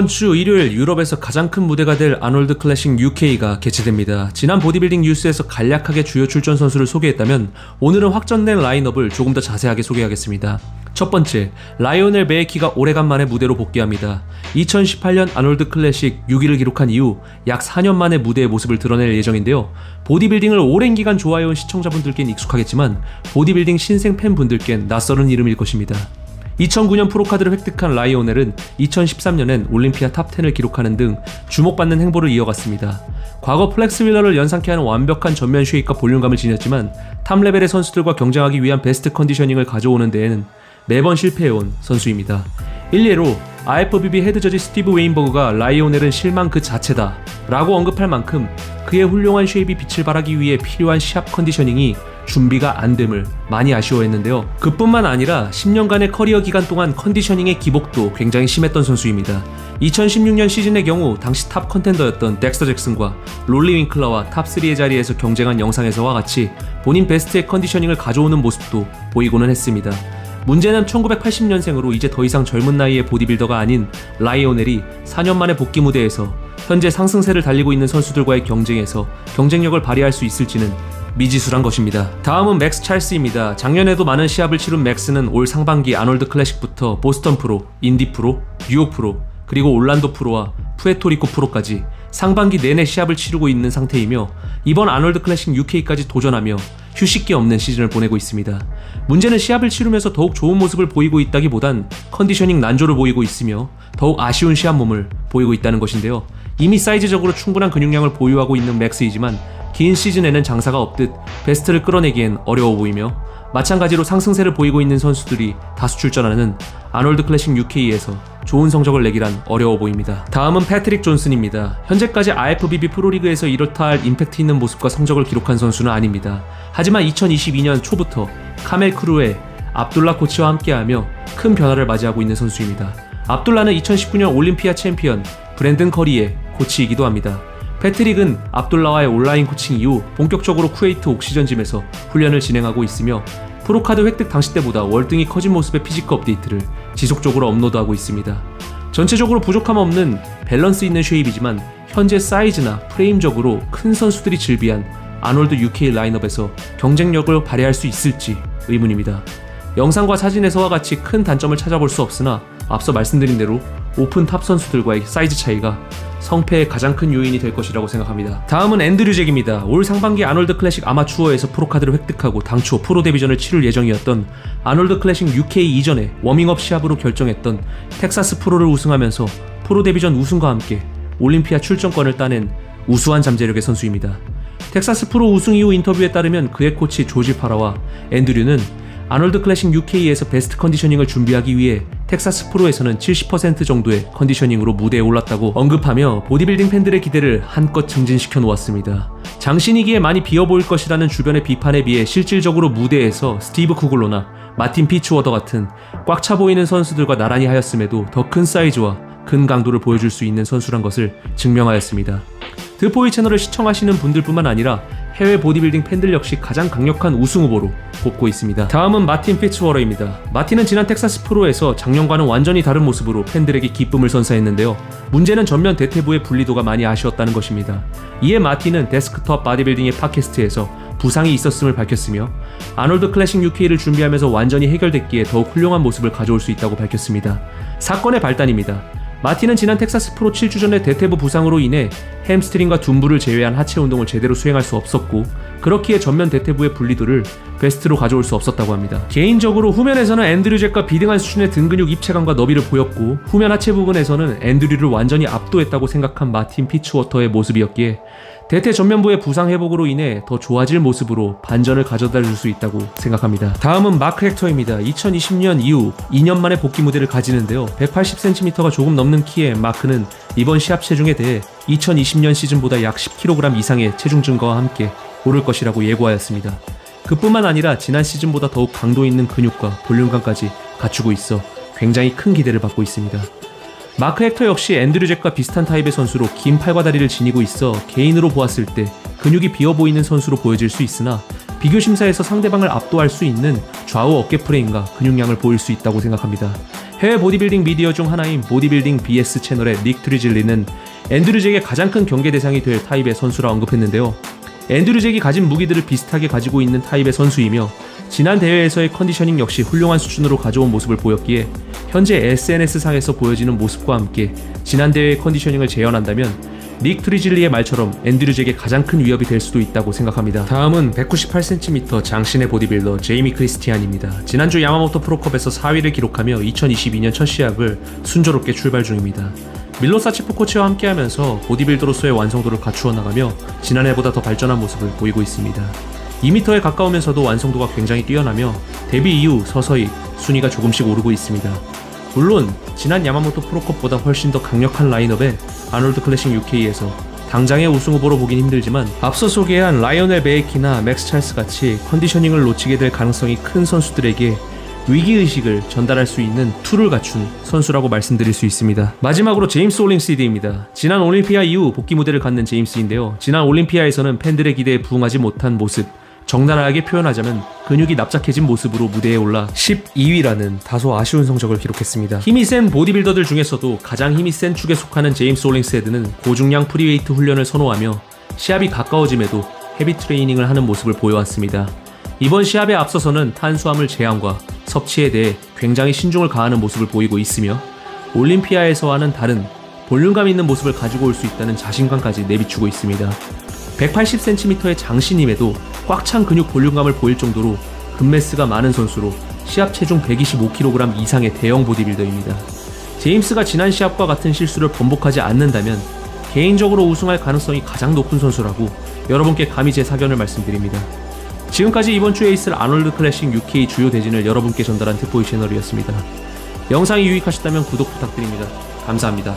이번 주 일요일 유럽에서 가장 큰 무대가 될 아놀드 클래식 UK가 개최됩니다. 지난 보디빌딩 뉴스에서 간략하게 주요 출전 선수를 소개했다면 오늘은 확정된 라인업을 조금 더 자세하게 소개하겠습니다. 첫 번째, 라이오넬 메이키가 오래간만에 무대로 복귀합니다. 2018년 아놀드 클래식 6위를 기록한 이후 약 4년 만에 무대의 모습을 드러낼 예정인데요. 보디빌딩을 오랜 기간 좋아해온 시청자분들께는 익숙하겠지만 보디빌딩 신생 팬분들께는 낯설은 이름일 것입니다. 2009년 프로카드를 획득한 라이오넬은 2013년엔 올림피아 탑10을 기록하는 등 주목받는 행보를 이어갔습니다. 과거 플렉스 윌러를 연상케 하는 완벽한 전면 쉐입과 볼륨감을 지녔지만 탑 레벨의 선수들과 경쟁하기 위한 베스트 컨디셔닝을 가져오는 데에는 매번 실패해온 선수입니다. 일례로 IFBB 헤드저지 스티브 웨인버그가 라이오넬은 실망 그 자체다 라고 언급할 만큼 그의 훌륭한 쉐입이 빛을 발하기 위해 필요한 시합 컨디셔닝이 준비가 안 됨을 많이 아쉬워했는데요. 그뿐만 아니라 10년간의 커리어 기간 동안 컨디셔닝의 기복도 굉장히 심했던 선수입니다. 2016년 시즌의 경우 당시 탑 컨텐더였던 덱스터 잭슨과 롤리 윙클러와 탑3의 자리에서 경쟁한 영상에서와 같이 본인 베스트의 컨디셔닝을 가져오는 모습도 보이고는 했습니다. 문제는 1980년생으로 이제 더 이상 젊은 나이의 보디빌더가 아닌 라이오넬이 4년 만에 복귀 무대에서 현재 상승세를 달리고 있는 선수들과의 경쟁에서 경쟁력을 발휘할 수 있을지는 미지수란 것입니다. 다음은 맥스 찰스입니다. 작년에도 많은 시합을 치룬 맥스는 올 상반기 아놀드 클래식부터 보스턴 프로, 인디 프로, 뉴욕 프로, 그리고 올란도 프로와 푸에토리코 프로까지 상반기 내내 시합을 치르고 있는 상태이며 이번 아놀드 클래식 UK까지 도전하며 휴식기 없는 시즌을 보내고 있습니다. 문제는 시합을 치르면서 더욱 좋은 모습을 보이고 있다기보단 컨디셔닝 난조를 보이고 있으며 더욱 아쉬운 시합 몸을 보이고 있다는 것인데요. 이미 사이즈적으로 충분한 근육량을 보유하고 있는 맥스이지만 긴 시즌에는 장사가 없듯 베스트를 끌어내기엔 어려워 보이며 마찬가지로 상승세를 보이고 있는 선수들이 다수 출전하는 아놀드 클래식 UK에서 좋은 성적을 내기란 어려워 보입니다. 다음은 패트릭 존슨입니다. 현재까지 IFBB 프로리그에서 이렇다 할 임팩트 있는 모습과 성적을 기록한 선수는 아닙니다. 하지만 2022년 초부터 카멜 크루의 압둘라 코치와 함께하며 큰 변화를 맞이하고 있는 선수입니다. 압둘라는 2019년 올림피아 챔피언 브랜든 커리의 코치이기도 합니다. 패트릭은 압둘라와의 온라인 코칭 이후 본격적으로 쿠웨이트 옥시전짐에서 훈련을 진행하고 있으며 프로카드 획득 당시 때보다 월등히 커진 모습의 피지컬 업데이트를 지속적으로 업로드하고 있습니다. 전체적으로 부족함 없는 밸런스 있는 쉐입이지만 현재 사이즈나 프레임적으로 큰 선수들이 즐비한 아놀드 UK 라인업에서 경쟁력을 발휘할 수 있을지 의문입니다. 영상과 사진에서와 같이 큰 단점을 찾아볼 수 없으나 앞서 말씀드린 대로 오픈 탑 선수들과의 사이즈 차이가 성패의 가장 큰 요인이 될 것이라고 생각합니다. 다음은 앤드류 잭입니다. 올 상반기 아놀드 클래식 아마추어에서 프로카드를 획득하고 당초 프로 데뷔전을 치를 예정이었던 아놀드 클래식 UK 이전에 워밍업 시합으로 결정했던 텍사스 프로를 우승하면서 프로 데뷔전 우승과 함께 올림피아 출전권을 따낸 우수한 잠재력의 선수입니다. 텍사스 프로 우승 이후 인터뷰에 따르면 그의 코치 조지 파라와 앤드류는 아놀드 클래식 UK에서 베스트 컨디셔닝을 준비하기 위해 텍사스 프로에서는 70% 정도의 컨디셔닝으로 무대에 올랐다고 언급하며 보디빌딩 팬들의 기대를 한껏 증진시켜 놓았습니다. 장신이기에 많이 비어 보일 것이라는 주변의 비판에 비해 실질적으로 무대에서 스티브 쿠글로나 마틴 피츠워더 같은 꽉 차 보이는 선수들과 나란히 하였음에도 더 큰 사이즈와 근 강도를 보여줄 수 있는 선수란 것을 증명하였습니다. 드포이 채널을 시청하시는 분들뿐만 아니라 해외 보디빌딩 팬들 역시 가장 강력한 우승 후보로 꼽고 있습니다. 다음은 마틴 피츠워러입니다. 마틴은 지난 텍사스 프로에서 작년과는 완전히 다른 모습으로 팬들에게 기쁨을 선사했는데요. 문제는 전면 대퇴부의 분리도가 많이 아쉬웠다는 것입니다. 이에 마틴은 데스크톱 바디빌딩의 팟캐스트에서 부상이 있었음을 밝혔으며 아놀드 클래식 UK를 준비하면서 완전히 해결됐기에 더욱 훌륭한 모습을 가져올 수 있다고 밝혔습니다. 사건의 발단입니다. 마틴은 지난 텍사스 프로 7주 전에 대퇴부 부상으로 인해 햄스트링과 둔부를 제외한 하체 운동을 제대로 수행할 수 없었고 그렇기에 전면 대퇴부의 분리도를 베스트로 가져올 수 없었다고 합니다. 개인적으로 후면에서는 앤드류 잭과 비등한 수준의 등 근육 입체감과 너비를 보였고 후면 하체 부분에서는 앤드류를 완전히 압도했다고 생각한 마틴 피츠워터의 모습이었기에 대퇴 전면부의 부상 회복으로 인해 더 좋아질 모습으로 반전을 가져다 줄 수 있다고 생각합니다. 다음은 마크 헥터입니다. 2020년 이후 2년 만에 복귀 무대를 가지는데요. 180cm가 조금 넘는 키의 마크는 이번 시합 체중에 대해 2020년 시즌보다 약 10kg 이상의 체중 증가와 함께 오를 것이라고 예고하였습니다. 그뿐만 아니라 지난 시즌보다 더욱 강도 있는 근육과 볼륨감까지 갖추고 있어 굉장히 큰 기대를 받고 있습니다. 마크 헥터 역시 앤드류 잭과 비슷한 타입의 선수로 긴 팔과 다리를 지니고 있어 개인으로 보았을 때 근육이 비어 보이는 선수로 보여질 수 있으나 비교 심사에서 상대방을 압도할 수 있는 좌우 어깨 프레임과 근육량을 보일 수 있다고 생각합니다. 해외 보디빌딩 미디어 중 하나인 보디빌딩 BS 채널의 닉 트리즐리는 앤드류 잭의 가장 큰 경계 대상이 될 타입의 선수라 언급했는데요. 앤드류 잭이 가진 무기들을 비슷하게 가지고 있는 타입의 선수이며 지난 대회에서의 컨디셔닝 역시 훌륭한 수준으로 가져온 모습을 보였기에 현재 SNS상에서 보여지는 모습과 함께 지난 대회의 컨디셔닝을 재현한다면 닉 트리즐리의 말처럼 앤드류 잭의 가장 큰 위협이 될 수도 있다고 생각합니다. 다음은 198cm 장신의 보디빌더 제이미 크리스티안입니다. 지난주 야마모토 프로컵에서 4위를 기록하며 2022년 첫 시합을 순조롭게 출발 중입니다. 밀로 사치프 코치와 함께하면서 보디빌더로서의 완성도를 갖추어 나가며 지난해보다 더 발전한 모습을 보이고 있습니다. 2m에 가까우면서도 완성도가 굉장히 뛰어나며 데뷔 이후 서서히 순위가 조금씩 오르고 있습니다. 물론 지난 야마모토 프로컵보다 훨씬 더 강력한 라인업의 아놀드 클래식 UK에서 당장의 우승 후보로 보긴 힘들지만 앞서 소개한 라이오넬 베이키나 맥스 찰스 같이 컨디셔닝을 놓치게 될 가능성이 큰 선수들에게 위기의식을 전달할 수 있는 툴을 갖춘 선수라고 말씀드릴 수 있습니다. 마지막으로 제임스 홀링시드입니다. 지난 올림피아 이후 복귀 무대를 갖는 제임스인데요. 지난 올림피아에서는 팬들의 기대에 부응하지 못한 모습, 적나라하게 표현하자면 근육이 납작해진 모습으로 무대에 올라 12위라는 다소 아쉬운 성적을 기록했습니다. 힘이 센 보디빌더들 중에서도 가장 힘이 센 축에 속하는 제임스 홀링시드는 고중량 프리웨이트 훈련을 선호하며 시합이 가까워짐에도 헤비 트레이닝을 하는 모습을 보여왔습니다. 이번 시합에 앞서서는 탄수화물 제한과 섭취에 대해 굉장히 신중을 가하는 모습을 보이고 있으며 올림피아에서와는 다른 볼륨감 있는 모습을 가지고 올 수 있다는 자신감까지 내비추고 있습니다. 180cm의 장신임에도 꽉 찬 근육 볼륨감을 보일 정도로 근매스가 많은 선수로 시합 체중 125kg 이상의 대형 보디빌더입니다. 제임스가 지난 시합과 같은 실수를 번복하지 않는다면 개인적으로 우승할 가능성이 가장 높은 선수라고 여러분께 감히 제 사견을 말씀드립니다. 지금까지 이번 주에 있을 아놀드 클래식 UK 주요 대진을 여러분께 전달한 특보이 채널이었습니다. 영상이 유익하셨다면 구독 부탁드립니다. 감사합니다.